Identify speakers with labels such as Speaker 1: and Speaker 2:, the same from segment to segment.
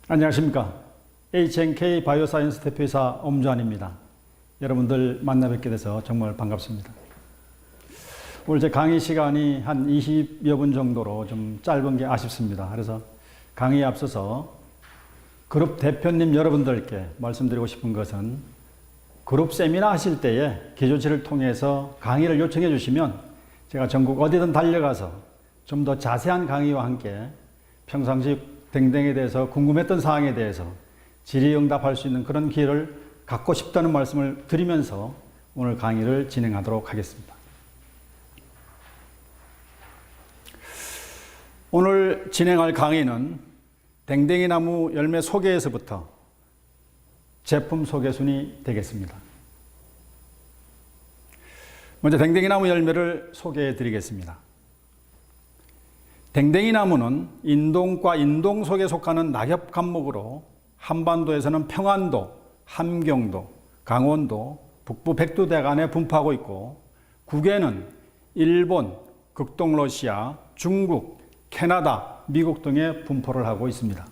Speaker 1: 안녕하십니까. HNK 바이오사이언스 대표이사 엄주환입니다. 여러분들 만나 뵙게 돼서 정말 반갑습니다. 오늘 제 강의 시간이 한 20여 분 정도로 좀 짧은 게 아쉽습니다. 그래서 강의에 앞서서 그룹 대표님 여러분들께 말씀드리고 싶은 것은 그룹 세미나 하실 때에 기조치를 통해서 강의를 요청해 주시면 제가 전국 어디든 달려가서 좀 더 자세한 강의와 함께 평상시 댕댕이에 대해서 궁금했던 사항에 대해서 질의응답할 수 있는 그런 기회를 갖고 싶다는 말씀을 드리면서 오늘 강의를 진행하도록 하겠습니다. 오늘 진행할 강의는 댕댕이 나무 열매 소개에서부터 제품 소개 순이 되겠습니다. 먼저 댕댕이 나무 열매를 소개해 드리겠습니다. 댕댕이 나무는 인동과 인동 속에 속하는 낙엽 감목으로 한반도에서는 평안도, 함경도, 강원도, 북부 백두대간에 분포하고 있고 국외는 일본, 극동러시아, 중국, 캐나다, 미국 등에 분포를 하고 있습니다.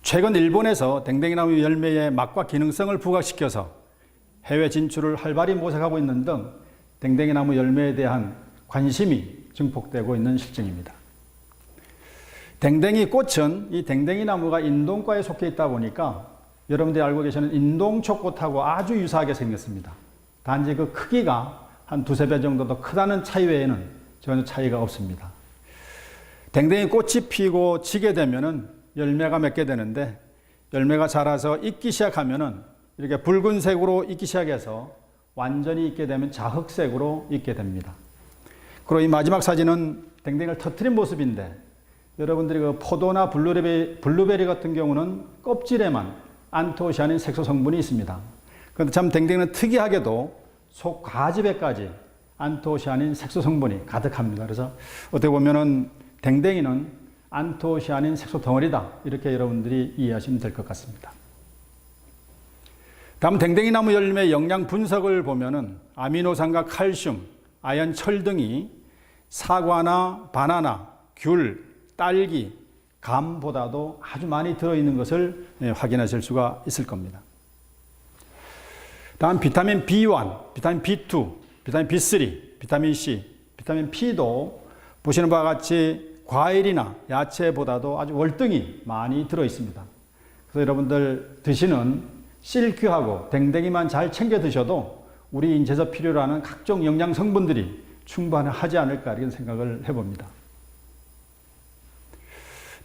Speaker 1: 최근 일본에서 댕댕이 나무 열매의 맛과 기능성을 부각시켜서 해외 진출을 활발히 모색하고 있는 등 댕댕이 나무 열매에 대한 관심이 증폭되고 있는 실정입니다. 댕댕이 꽃은 이 댕댕이 나무가 인동과에 속해 있다 보니까 여러분들이 알고 계시는 인동초꽃하고 아주 유사하게 생겼습니다. 단지 그 크기가 한 두세 배 정도 더 크다는 차이 외에는 전혀 차이가 없습니다. 댕댕이 꽃이 피고 지게 되면은 열매가 맺게 되는데 열매가 자라서 익기 시작하면은 이렇게 붉은색으로 익기 시작해서 완전히 익게 되면 자흑색으로 익게 됩니다. 그리고 이 마지막 사진은 댕댕이를 터트린 모습인데 여러분들이 그 포도나 블루베리 같은 경우는 껍질에만 안토시아닌 색소 성분이 있습니다. 그런데 참 댕댕이는 특이하게도 속 가지배까지 안토시아닌 색소 성분이 가득합니다. 그래서 어떻게 보면은 댕댕이는 안토시아닌 색소 덩어리다. 이렇게 여러분들이 이해하시면 될 것 같습니다. 다음 댕댕이 나무 열매 영양 분석을 보면은 아미노산과 칼슘, 아연, 철 등이 사과나 바나나, 귤, 딸기, 감보다도 아주 많이 들어있는 것을 확인하실 수가 있을 겁니다. 다음 비타민 B1, 비타민 B2, 비타민 B3, 비타민 C, 비타민 P도 보시는 바와 같이 과일이나 야채보다도 아주 월등히 많이 들어있습니다. 그래서 여러분들 드시는 실큐하고 댕댕이만 잘 챙겨 드셔도 우리 인체에서 필요로 하는 각종 영양 성분들이 충분하지 않을까 이런 생각을 해봅니다.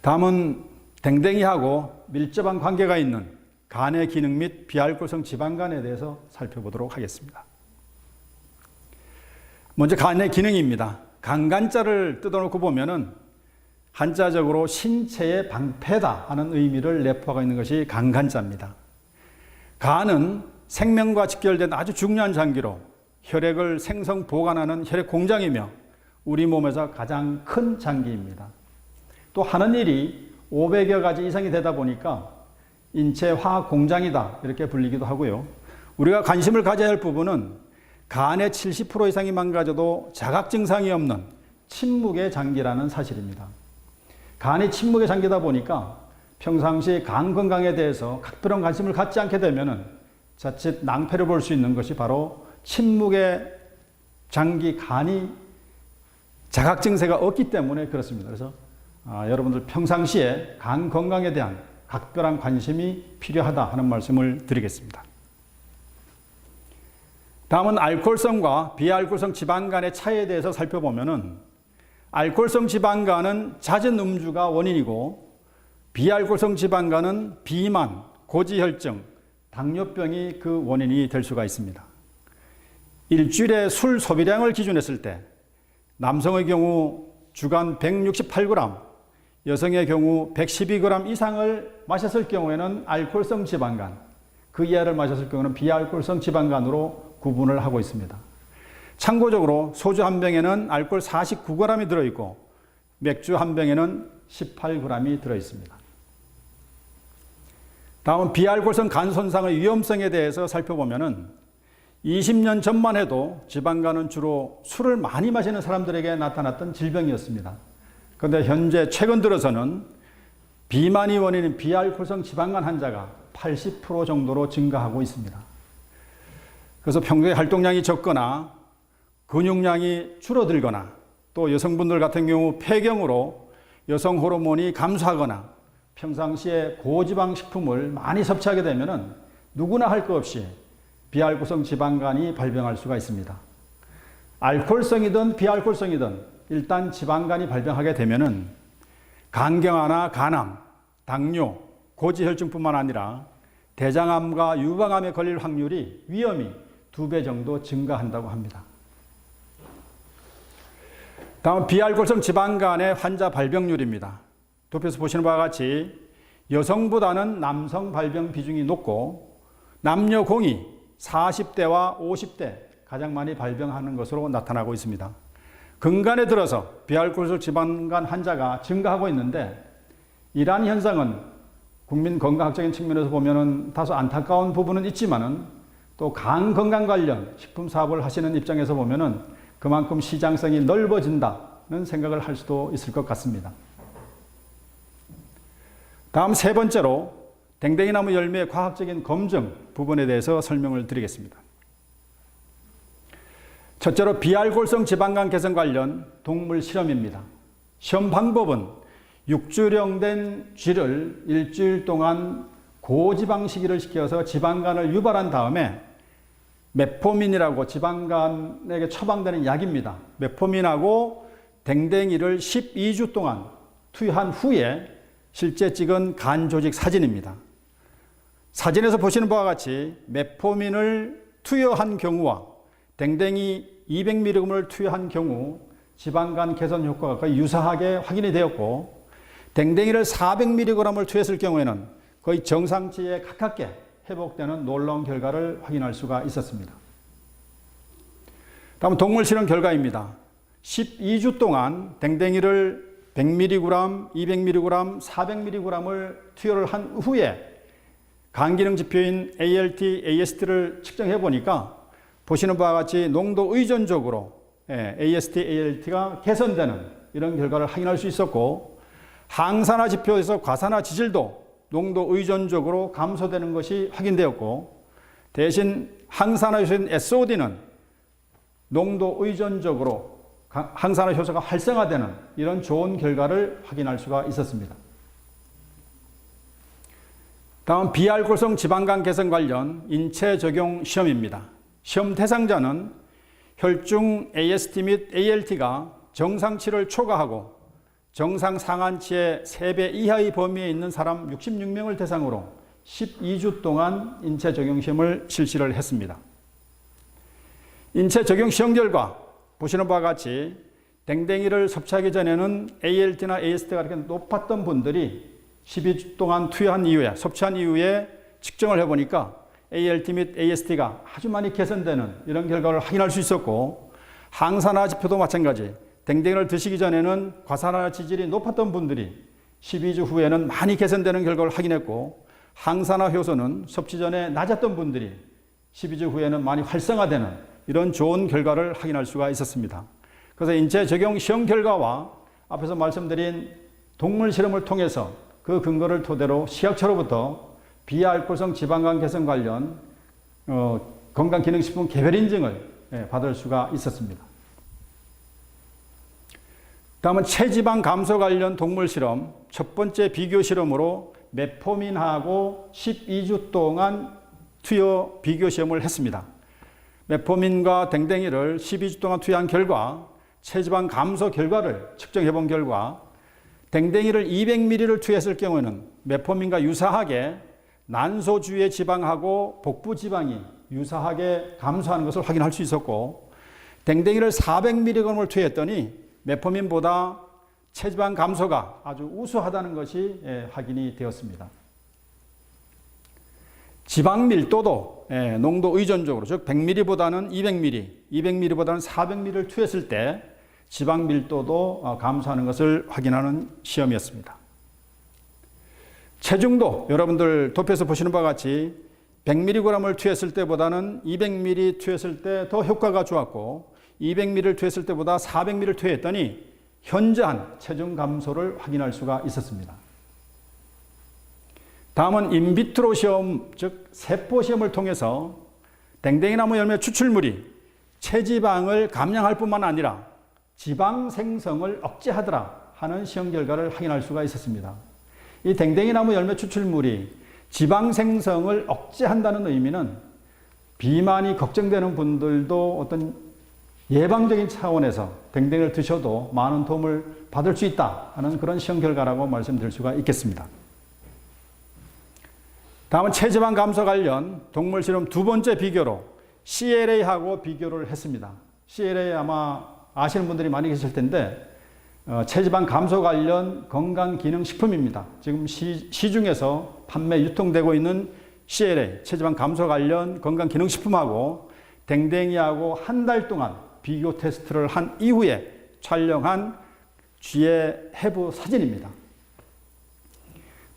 Speaker 1: 다음은 댕댕이하고 밀접한 관계가 있는 간의 기능 및 비알코올성 지방간에 대해서 살펴보도록 하겠습니다. 먼저 간의 기능입니다. 간간자를 뜯어놓고 보면은 한자적으로 신체의 방패다 하는 의미를 내포하고 있는 것이 간간자입니다. 간은 생명과 직결된 아주 중요한 장기로 혈액을 생성 보관하는 혈액 공장이며 우리 몸에서 가장 큰 장기입니다. 또 하는 일이 500여 가지 이상이 되다 보니까 인체 화학 공장이다 이렇게 불리기도 하고요. 우리가 관심을 가져야 할 부분은 간의 70% 이상이 망가져도 자각 증상이 없는 침묵의 장기라는 사실입니다. 간이 침묵의 장기다 보니까 평상시 간 건강에 대해서 각별한 관심을 갖지 않게 되면은 자칫 낭패를 볼 수 있는 것이 바로 침묵의 장기 간이 자각 증세가 없기 때문에 그렇습니다. 그래서 여러분들 평상시에 간 건강에 대한 각별한 관심이 필요하다 하는 말씀을 드리겠습니다. 다음은 알코올성과 비알코올성 지방간의 차이에 대해서 살펴보면은 알코올성 지방간은 잦은 음주가 원인이고 비알코올성 지방간은 비만, 고지혈증, 당뇨병이 그 원인이 될 수가 있습니다. 일주일에 술 소비량을 기준했을 때 남성의 경우 주간 168g, 여성의 경우 112g 이상을 마셨을 경우에는 알코올성 지방간, 그 이하를 마셨을 경우는 비알코올성 지방간으로 구분을 하고 있습니다. 참고적으로 소주 한 병에는 알코올 49g이 들어있고 맥주 한 병에는 18g이 들어있습니다. 다음은 비알코올성 간 손상의 위험성에 대해서 살펴보면은 20년 전만 해도 지방간은 주로 술을 많이 마시는 사람들에게 나타났던 질병이었습니다. 그런데 현재 최근 들어서는 비만이 원인인 비알코올성 지방간 환자가 80% 정도로 증가하고 있습니다. 그래서 평소에 활동량이 적거나 근육량이 줄어들거나 또 여성분들 같은 경우 폐경으로 여성 호르몬이 감소하거나 평상시에 고지방 식품을 많이 섭취하게 되면 누구나 할 것 없이 비알코올성 지방간이 발병할 수가 있습니다. 알코올성이든 비알코올성이든 일단 지방간이 발병하게 되면 간경화나 간암, 당뇨, 고지혈증뿐만 아니라 대장암과 유방암에 걸릴 확률이 위험이 2배 정도 증가한다고 합니다. 다음 비알코올성 지방간의 환자 발병률입니다. 도표에서 보시는 바와 같이 여성보다는 남성 발병 비중이 높고 남녀 공이 40대와 50대 가장 많이 발병하는 것으로 나타나고 있습니다. 근간에 들어서 비알코올성 지방간 환자가 증가하고 있는데 이러한 현상은 국민 건강학적인 측면에서 보면 다소 안타까운 부분은 있지만은 또 간 건강 관련 식품 사업을 하시는 입장에서 보면은 그만큼 시장성이 넓어진다는 생각을 할 수도 있을 것 같습니다. 다음 세 번째로 댕댕이나무 열매의 과학적인 검증 부분에 대해서 설명을 드리겠습니다. 첫째로 비알코올성 지방간 개선 관련 동물 실험입니다. 시험 방법은 육주령된 쥐를 일주일 동안 고지방 식이를 시켜서 지방간을 유발한 다음에 메포민이라고 지방간에게 처방되는 약입니다. 메포민하고 댕댕이를 12주 동안 투여한 후에 실제 찍은 간 조직 사진입니다. 사진에서 보시는 바와 같이 메포민을 투여한 경우와 댕댕이 200mg을 투여한 경우 지방간 개선 효과가 거의 유사하게 확인이 되었고 댕댕이를 400mg을 투여했을 경우에는 거의 정상치에 가깝게 회복되는 놀라운 결과를 확인할 수가 있었습니다. 다음 동물 실험 결과입니다. 12주 동안 댕댕이를 100mg, 200mg, 400mg을 투여를 한 후에 간기능 지표인 ALT, AST를 측정해 보니까 보시는 바와 같이 농도 의존적으로 AST, ALT가 개선되는 이런 결과를 확인할 수 있었고 항산화 지표에서 과산화 지질도 농도 의존적으로 감소되는 것이 확인되었고 대신 항산화 효소인 SOD는 농도 의존적으로 항산화 효소가 활성화되는 이런 좋은 결과를 확인할 수가 있었습니다. 다음 비알코올성 지방간 개선 관련 인체 적용 시험입니다. 시험 대상자는 혈중 AST 및 ALT가 정상치를 초과하고 정상 상한치의 3배 이하의 범위에 있는 사람 66명을 대상으로 12주 동안 인체 적용 시험을 실시를 했습니다. 인체 적용 시험 결과 보시는 바와 같이 댕댕이를 섭취하기 전에는 ALT나 AST가 이렇게 높았던 분들이 12주 동안 투여한 이후에 섭취한 이후에 측정을 해보니까 ALT 및 AST가 아주 많이 개선되는 이런 결과를 확인할 수 있었고 항산화 지표도 마찬가지 댕댕이를 드시기 전에는 과산화 지질이 높았던 분들이 12주 후에는 많이 개선되는 결과를 확인했고 항산화 효소는 섭취 전에 낮았던 분들이 12주 후에는 많이 활성화되는 이런 좋은 결과를 확인할 수가 있었습니다. 그래서 인체 적용 시험 결과와 앞에서 말씀드린 동물 실험을 통해서 그 근거를 토대로 식약처로부터 비알코올성 지방간 개선 관련 건강기능식품 개별 인증을 받을 수가 있었습니다. 다음은 체지방 감소 관련 동물 실험 첫 번째 비교 실험으로 메포민하고 12주 동안 투여 비교 시험을 했습니다. 메포민과 댕댕이를 12주 동안 투여한 결과 체지방 감소 결과를 측정해 본 결과 댕댕이를 200ml를 투여했을 경우에는 메포민과 유사하게 난소 주위의 지방하고 복부 지방이 유사하게 감소하는 것을 확인할 수 있었고 댕댕이를 400mg을 투여했더니 메포민보다 체지방 감소가 아주 우수하다는 것이 확인이 되었습니다. 지방 밀도도 농도 의존적으로 즉 100ml보다는 200ml, 200ml보다는 400ml를 투여했을 때 지방 밀도도 감소하는 것을 확인하는 시험이었습니다. 체중도 여러분들 도표에서 보시는 바와 같이 100mg을 투여했을 때보다는 200ml 투여했을 때 더 효과가 좋았고 200ml를 투여했을 때보다 400ml를 투여했더니 현저한 체중 감소를 확인할 수가 있었습니다. 다음은 인비트로 시험, 즉 세포 시험을 통해서 댕댕이나무 열매 추출물이 체지방을 감량할 뿐만 아니라 지방 생성을 억제하더라 하는 시험 결과를 확인할 수가 있었습니다. 이 댕댕이나무 열매 추출물이 지방 생성을 억제한다는 의미는 비만이 걱정되는 분들도 어떤 예방적인 차원에서 댕댕이를 드셔도 많은 도움을 받을 수 있다 하는 그런 시험 결과라고 말씀드릴 수가 있겠습니다. 다음은 체지방 감소 관련 동물 실험 두 번째 비교로 CLA하고 비교를 했습니다. CLA 아마 아시는 분들이 많이 계실 텐데 체지방 감소 관련 건강기능식품입니다. 지금 시중에서 판매 유통되고 있는 CLA 체지방 감소 관련 건강기능식품하고 댕댕이하고 한 달 동안 비교 테스트를 한 이후에 촬영한 쥐의 해부 사진입니다.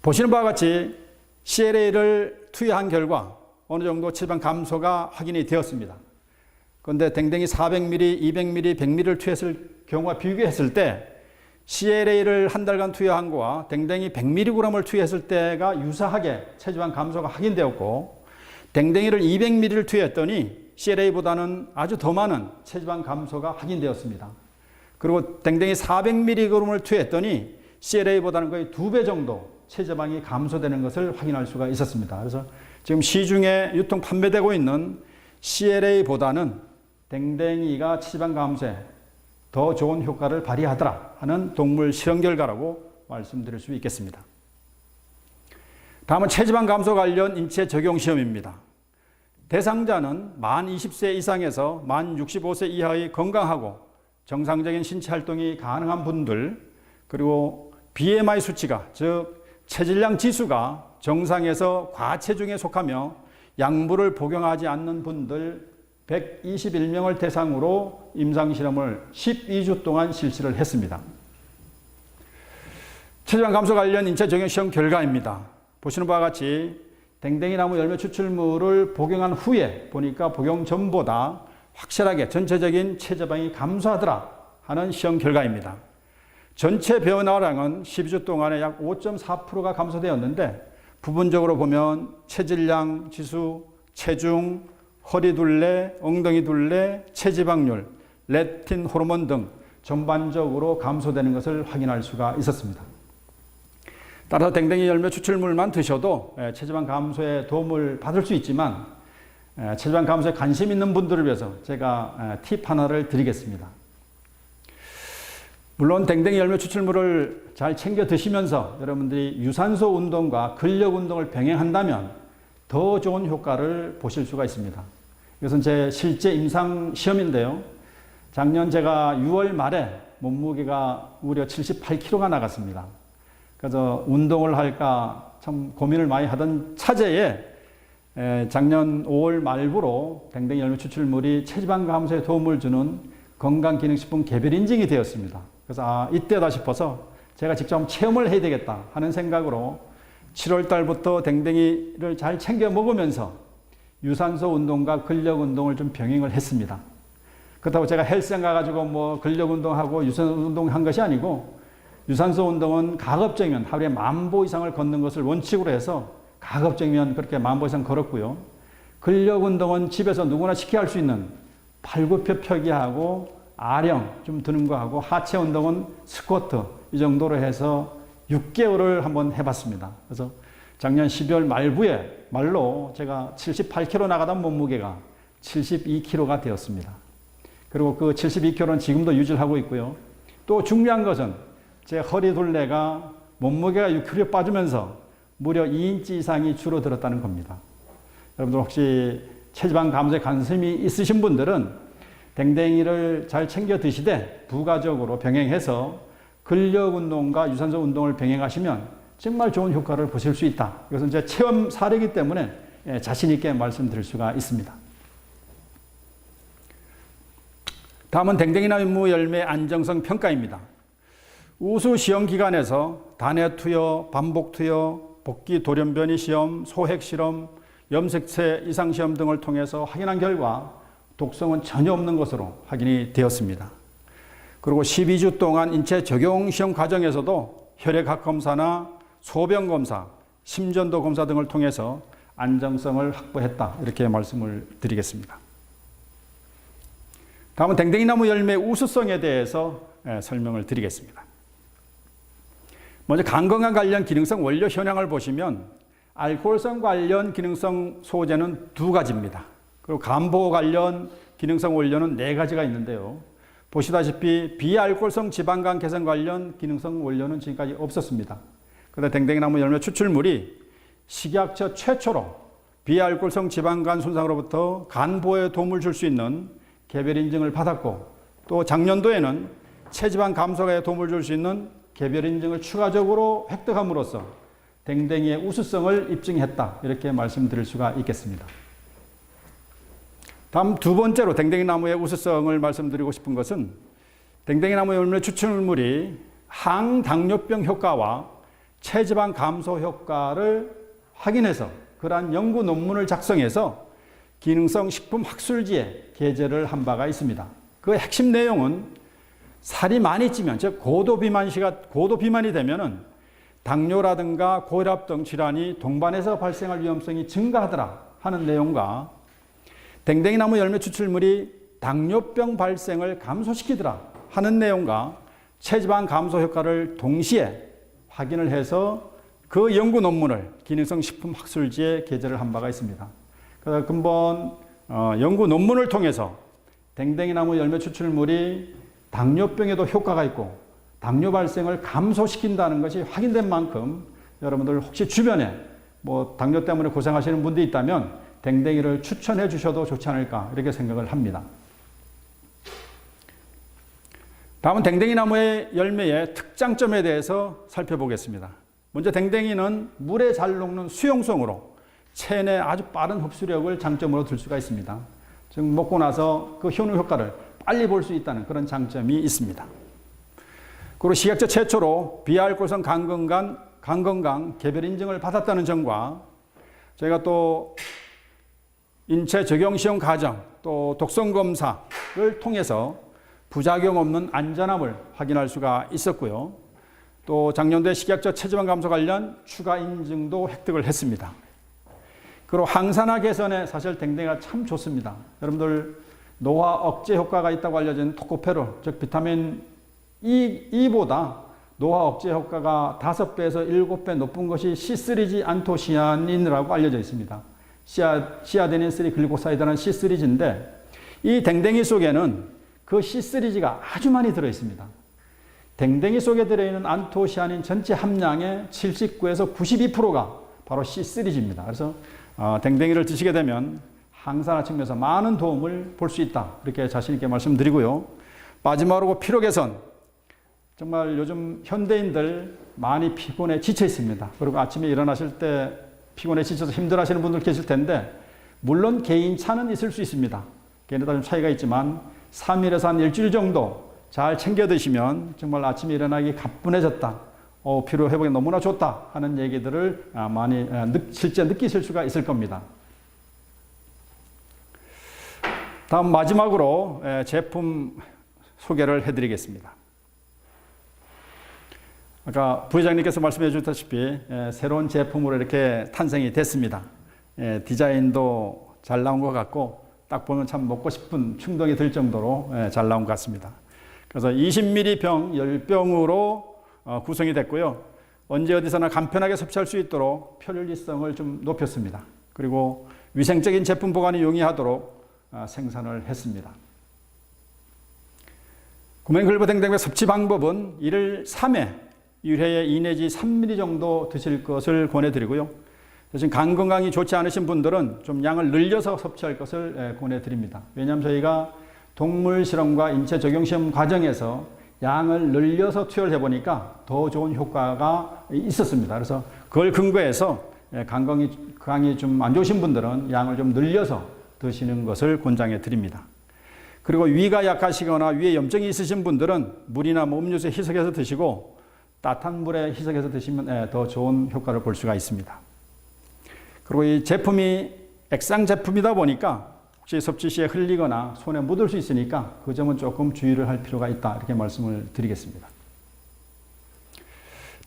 Speaker 1: 보시는 바와 같이 CLA를 투여한 결과 어느 정도 체지방 감소가 확인이 되었습니다. 그런데 댕댕이 400ml, 200ml, 100ml를 투여했을 경우와 비교했을 때 CLA를 한 달간 투여한 거와 댕댕이 100mg을 투여했을 때가 유사하게 체지방 감소가 확인되었고, 댕댕이를 200ml를 투여했더니 CLA보다는 아주 더 많은 체지방 감소가 확인되었습니다. 그리고 댕댕이 400mg을 투여했더니 CLA보다는 거의 2배 정도 체지방이 감소되는 것을 확인할 수가 있었습니다. 그래서 지금 시중에 유통 판매되고 있는 CLA보다는 댕댕이가 체지방 감소에 더 좋은 효과를 발휘하더라 하는 동물 실험 결과라고 말씀드릴 수 있겠습니다. 다음은 체지방 감소 관련 인체 적용 시험입니다. 대상자는 만 20세 이상에서 만 65세 이하의 건강하고 정상적인 신체 활동이 가능한 분들, 그리고 BMI 수치가, 즉 체질량 지수가 정상에서 과체중에 속하며 약물을 복용하지 않는 분들 121명을 대상으로 임상실험을 12주 동안 실시를 했습니다. 체지방 감소 관련 인체 적용 시험 결과입니다. 보시는 바와 같이 댕댕이나무 열매 추출물을 복용한 후에 보니까 복용 전보다 확실하게 전체적인 체지방이 감소하더라 하는 시험 결과입니다. 전체 변화량은 12주 동안에 약 5.4%가 감소되었는데, 부분적으로 보면 체질량 지수, 체중, 허리 둘레, 엉덩이 둘레, 체지방률, 렙틴 호르몬 등 전반적으로 감소되는 것을 확인할 수가 있었습니다. 따라서 댕댕이 열매 추출물만 드셔도 체지방 감소에 도움을 받을 수 있지만, 체지방 감소에 관심 있는 분들을 위해서 제가 팁 하나를 드리겠습니다. 물론 댕댕이 열매 추출물을 잘 챙겨 드시면서 여러분들이 유산소 운동과 근력 운동을 병행한다면 더 좋은 효과를 보실 수가 있습니다. 이것은 제 실제 임상 시험인데요. 작년 제가 6월 말에 몸무게가 무려 78kg가 나갔습니다. 그래서 운동을 할까 참 고민을 많이 하던 차제에 작년 5월 말부로 댕댕이 열매 추출물이 체지방 감소에 도움을 주는 건강기능식품 개별 인증이 되었습니다. 그래서 이때다 싶어서 제가 직접 체험을 해야 되겠다 하는 생각으로 7월 달부터 댕댕이를 잘 챙겨 먹으면서 유산소 운동과 근력 운동을 좀 병행을 했습니다. 그렇다고 제가 헬스장 가가지고 뭐 근력 운동하고 유산소 운동한 것이 아니고, 유산소 운동은 가급적이면 하루에 10,000보 이상을 걷는 것을 원칙으로 해서 가급적이면 그렇게 10,000보 이상 걸었고요. 근력 운동은 집에서 누구나 쉽게 할 수 있는 팔굽혀 펴기하고 아령 좀 드는 거 하고, 하체 운동은 스쿼트 이 정도로 해서 6개월을 한번 해봤습니다. 그래서 작년 12월 말로 제가 78kg 나가던 몸무게가 72kg가 되었습니다. 그리고 그 72kg는 지금도 유지를 하고 있고요. 또 중요한 것은 제 허리 둘레가 몸무게가 6kg 빠지면서 무려 2인치 이상이 줄어들었다는 겁니다. 여러분들 혹시 체지방 감소에 관심이 있으신 분들은 댕댕이를 잘 챙겨 드시되 부가적으로 병행해서 근력 운동과 유산소 운동을 병행하시면 정말 좋은 효과를 보실 수 있다. 이것은 제 체험 사례이기 때문에 자신 있게 말씀드릴 수가 있습니다. 다음은 댕댕이나무 열매 안정성 평가입니다. 우수 시험 기관에서 단회 투여, 반복 투여, 복기 돌연변이 시험, 소핵 실험, 염색체 이상 시험 등을 통해서 확인한 결과 독성은 전혀 없는 것으로 확인이 되었습니다. 그리고 12주 동안 인체 적용 시험 과정에서도 혈액학 검사나 소변 검사, 심전도 검사 등을 통해서 안정성을 확보했다. 이렇게 말씀을 드리겠습니다. 다음은 댕댕이나무 열매의 우수성에 대해서 설명을 드리겠습니다. 먼저 간 건강 관련 기능성 원료 현황을 보시면 알코올성 관련 기능성 소재는 2가지입니다. 그리고 간 보호 관련 기능성 원료는 4가지가 있는데요. 보시다시피 비알코올성 지방간 개선 관련 기능성 원료는 지금까지 없었습니다. 그런데 댕댕이나무 열매 추출물이 식약처 최초로 비알코올성 지방간 손상으로부터 간 보호에 도움을 줄 수 있는 개별 인증을 받았고, 또 작년도에는 체지방 감소에 도움을 줄 수 있는 개별 인증을 추가적으로 획득함으로써 댕댕이의 우수성을 입증했다. 이렇게 말씀드릴 수가 있겠습니다. 다음 2번째로 댕댕이나무의 우수성을 말씀드리고 싶은 것은 댕댕이나무 열매 추출물이 항당뇨병 효과와 체지방 감소 효과를 확인해서 그러한 연구 논문을 작성해서 기능성 식품 학술지에 게재를 한 바가 있습니다. 그 핵심 내용은 살이 많이 찌면, 즉 고도 비만이 되면은 당뇨라든가 고혈압 등 질환이 동반해서 발생할 위험성이 증가하더라 하는 내용과 댕댕이나무 열매 추출물이 당뇨병 발생을 감소시키더라 하는 내용과 체지방 감소 효과를 동시에 확인을 해서 그 연구 논문을 기능성 식품 학술지에 게재를 한 바가 있습니다. 그래서 근본 연구 논문을 통해서 댕댕이나무 열매 추출물이 당뇨병에도 효과가 있고 당뇨 발생을 감소시킨다는 것이 확인된 만큼 여러분들 혹시 주변에 당뇨 때문에 고생하시는 분들이 있다면 댕댕이를 추천해 주셔도 좋지 않을까 이렇게 생각을 합니다. 다음은 댕댕이나무의 열매의 특장점에 대해서 살펴보겠습니다. 먼저 댕댕이는 물에 잘 녹는 수용성으로 체내 아주 빠른 흡수력을 장점으로 들 수가 있습니다. 즉 먹고 나서 그 효능 효과를 빨리 볼 수 있다는 그런 장점이 있습니다. 그리고 식약처 최초로 비알코올성 간건강 개별 인증을 받았다는 점과 저희가 또 인체 적용 시험 과정 또 독성 검사를 통해서 부작용 없는 안전함을 확인할 수가 있었고요. 또 작년도에 식약처 체지방 감소 관련 추가 인증도 획득을 했습니다. 그리고 항산화 개선에 사실 댕댕이가 참 좋습니다. 여러분들 노화 억제 효과가 있다고 알려진 토코페롤, 즉 비타민 E보다 노화 억제 효과가 5배에서 7배 높은 것이 C3G 안토시아닌이라고 알려져 있습니다. 시아데닌 3 글리코사이드라는 C3G인데 이 댕댕이 속에는 그 C3G가 아주 많이 들어 있습니다. 댕댕이 속에 들어있는 안토시아닌 전체 함량의 79에서 92%가 바로 C3G입니다. 그래서 댕댕이를 드시게 되면 항산화 측면에서 많은 도움을 볼 수 있다. 이렇게 자신 있게 말씀드리고요. 마지막으로 피로 개선. 정말 요즘 현대인들 많이 피곤해 지쳐 있습니다. 그리고 아침에 일어나실 때 피곤해 지쳐서 힘들어하시는 분들 계실 텐데 물론 개인차는 있을 수 있습니다. 개인에 따라 좀 차이가 있지만 3일에서 한 일주일 정도 잘 챙겨 드시면 정말 아침에 일어나기 가뿐해졌다. 피로 회복에 너무나 좋다 하는 얘기들을 많이 실제 느끼실 수가 있을 겁니다. 다음 마지막으로 제품 소개를 해드리겠습니다. 아까 부회장님께서 말씀해 주셨다시피 새로운 제품으로 이렇게 탄생이 됐습니다. 디자인도 잘 나온 것 같고 딱 보면 참 먹고 싶은 충동이 들 정도로 잘 나온 것 같습니다. 그래서 20ml 병 10병으로 구성이 됐고요. 언제 어디서나 간편하게 섭취할 수 있도록 편리성을 좀 높였습니다. 그리고 위생적인 제품 보관이 용이하도록 생산을 했습니다. 구맹글보 댕댕이의 섭취 방법은 1일 3회 1회에 2 내지 3ml 정도 드실 것을 권해드리고요. 대신 간 건강이 좋지 않으신 분들은 좀 양을 늘려서 섭취할 것을 권해드립니다. 왜냐하면 저희가 동물 실험과 인체 적용 시험 과정에서 양을 늘려서 투여를 해보니까 더 좋은 효과가 있었습니다. 그래서 그걸 근거해서 건강이 좀 안 좋으신 분들은 양을 좀 늘려서 드시는 것을 권장해 드립니다. 그리고 위가 약하시거나 위에 염증이 있으신 분들은 물이나 음료수에 희석해서 드시고 따뜻한 물에 희석해서 드시면 더 좋은 효과를 볼 수가 있습니다. 그리고 이 제품이 액상 제품이다 보니까 혹시 섭취 시에 흘리거나 손에 묻을 수 있으니까 그 점은 조금 주의를 할 필요가 있다 이렇게 말씀을 드리겠습니다.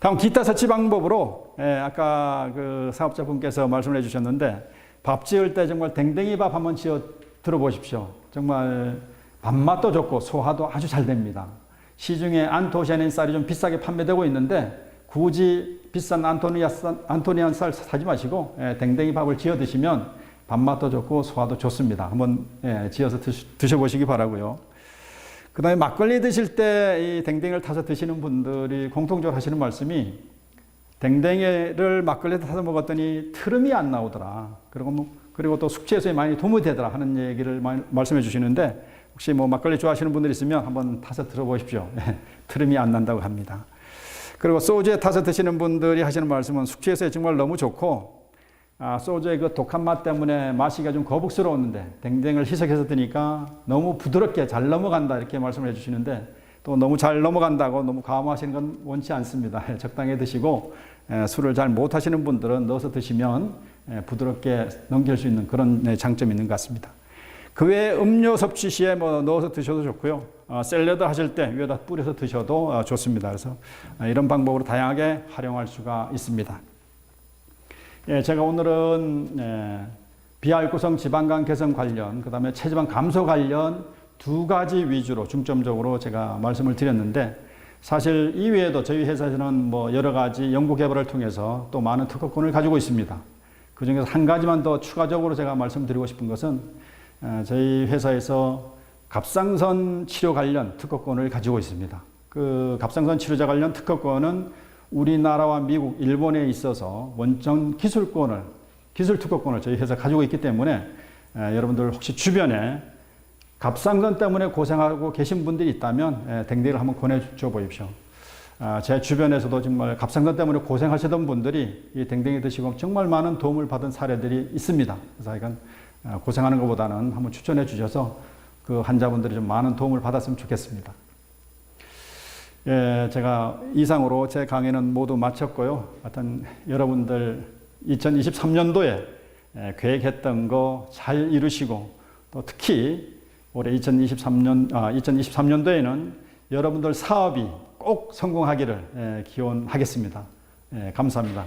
Speaker 1: 다음 기타 설치 방법으로 아까 그 사업자분께서 말씀을 해주셨는데 밥 지을 때 정말 댕댕이 밥 한번 지어 들어보십시오. 정말 밥맛도 좋고 소화도 아주 잘 됩니다. 시중에 안토시아닌 쌀이 좀 비싸게 판매되고 있는데 굳이 비싼 안토니안 쌀 사지 마시고 댕댕이 밥을 지어 드시면 밥맛도 좋고 소화도 좋습니다. 한번 지어서 드셔보시기 바라고요. 그 다음에 막걸리 드실 때 이 댕댕이를 타서 드시는 분들이 공통적으로 하시는 말씀이 댕댕이를 막걸리에 타서 먹었더니 트름이 안 나오더라. 그리고 또 숙취해소에 많이 도움이 되더라 하는 얘기를 말씀해 주시는데 혹시 뭐 막걸리 좋아하시는 분들 있으면 한번 타서 들어보십시오. 트름이 안 난다고 합니다. 그리고 소주에 타서 드시는 분들이 하시는 말씀은 숙취해소에 정말 너무 좋고 소주의 그 독한 맛 때문에 마시기가 좀 거북스러웠는데 댕댕이를 희석해서 드니까 너무 부드럽게 잘 넘어간다 이렇게 말씀을 해주시는데 또 너무 잘 넘어간다고 너무 과음하시는 건 원치 않습니다. 적당히 드시고 술을 잘 못하시는 분들은 넣어서 드시면 부드럽게 넘길 수 있는 그런 장점이 있는 것 같습니다. 그 외에 음료 섭취 시에 뭐 넣어서 드셔도 좋고요. 샐러드 하실 때 위에다 뿌려서 드셔도 좋습니다. 그래서 이런 방법으로 다양하게 활용할 수가 있습니다. 제가 오늘은 비알코성 지방간 개선 관련, 그 다음에 체지방 감소 관련 두 가지 위주로 중점적으로 제가 말씀을 드렸는데 사실 이외에도 저희 회사에서는 뭐 여러 가지 연구 개발을 통해서 또 많은 특허권을 가지고 있습니다. 그 중에서 한 가지만 더 추가적으로 제가 말씀드리고 싶은 것은 저희 회사에서 갑상선 치료 관련 특허권을 가지고 있습니다. 그 갑상선 치료자 관련 특허권은 우리나라와 미국, 일본에 있어서 원천 기술 특허권을 저희 회사 가지고 있기 때문에 여러분들 혹시 주변에 갑상선 때문에 고생하고 계신 분들이 있다면 댕댕이를 한번 권해줘 보십시오. 제 주변에서도 정말 갑상선 때문에 고생하시던 분들이 이 댕댕이 드시고 정말 많은 도움을 받은 사례들이 있습니다. 그래서 이건 고생하는 것보다는 한번 추천해 주셔서 그 환자분들이 좀 많은 도움을 받았으면 좋겠습니다. 제가 이상으로 제 강의는 모두 마쳤고요. 하여튼 여러분들 2023년도에 계획했던 거 잘 이루시고 또 특히 올해 2023년도에는 여러분들 사업이 꼭 성공하기를 기원하겠습니다. 감사합니다.